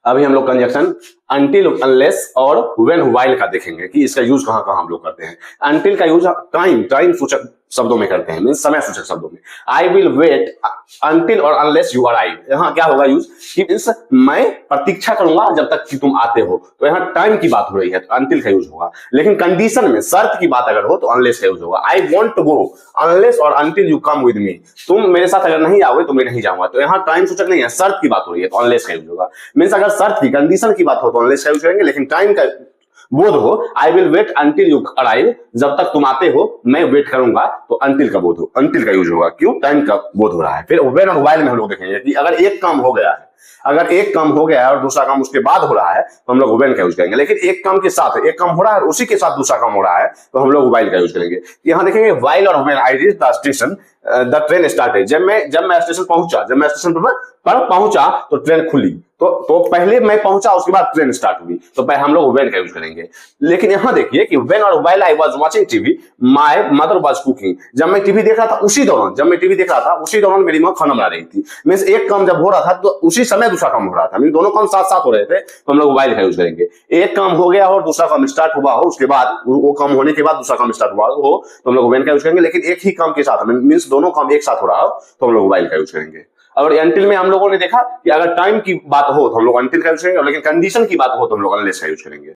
अभी हम लोग कंजक्शन अनटिल, अनलेस और व्हेन, व्हाइल का देखेंगे कि इसका यूज कहां कहां हम लोग करते हैं। अनटिल का यूज टाइम सूचक शब्दों में करते हैं, मींस समय सूचक शब्दों में। आई विल वेट अनटिल और अनलेस यू अराइव, यहाँ क्या होगा यूज कि मींस मैं प्रतीक्षा करूंगा जब तक कि तुम आते हो, तो यहाँ टाइम की बात हो रही है तो अनटिल का यूज होगा। लेकिन कंडीशन में शर्त की बात अगर हो तो अनलेस का यूज होगा। I want to go unless और until you come with me, तुम मेरे साथ अगर नहीं आओगे तो मैं नहीं जाऊंगा, तो यहाँ टाइम सूचक नहीं है, शर्त की बात हो रही है तो अनलेस का यूज होगा। मींस अगर शर्त की, कंडीशन की बात हो तो अनलेस का यूज करेंगे, लेकिन टाइम का बोध हो, I will wait until you arrive, जब तक तुम आते हो मैं वेट करूंगा, तो अंटिल का बोध हो, अंटिल का यूज होगा, क्यों, टाइम का बोध हो रहा है। फिर व्हेन और व्हाइल में हम लोग देखेंगे कि अगर एक काम हो गया है, अगर एक काम हो गया है और दूसरा काम उसके बाद हो रहा है तो हम लोग व्हेन का यूज करेंगे। लेकिन एक काम के साथ, एक काम हो रहा है और उसी के साथ दूसरा काम हो रहा है तो हम लोग व्हाइल का यूज करेंगे। यहां देखेंगे व्हाइल और when I reach the station the train started, जब मैं स्टेशन पहुंचा, जब मैं स्टेशन पर पहुंचा तो ट्रेन खुली, तो पहले मैं पहुंचा उसके बाद ट्रेन स्टार्ट हुई, तो हम लोग व्हेन का यूज करेंगे। लेकिन यहां देखिए कि व्हेन और while I was watching TV my mother was cooking, जब मैं टीवी देख रहा था उसी दौरान, जब मैं टीवी देख रहा था उसी दौरान मेरी मां खाना बना रही थी। मींस एक काम जब हो रहा था तो उसी समय दूसरा काम हो रहा था, मींस दोनों काम साथ साथ हो रहे थे, तो हम लोग व्हाइल का यूज करेंगे। एक काम हो गया और दूसरा काम स्टार्ट हुआ हो, उसके बाद वो काम होने के बाद दूसरा काम स्टार्ट हुआ हो तो हम लोग व्हेन का यूज करेंगे। लेकिन एक ही काम के साथ, मींस दोनों काम एक साथ हो रहा हो तो हम लोग व्हाइल का यूज करेंगे। और अनटिल में हम लोगों ने देखा कि अगर टाइम की बात हो तो हम लोग अनटिल का यूज करेंगे, लेकिन कंडीशन की बात हो तो हम लोग अनलेस का यूज करेंगे।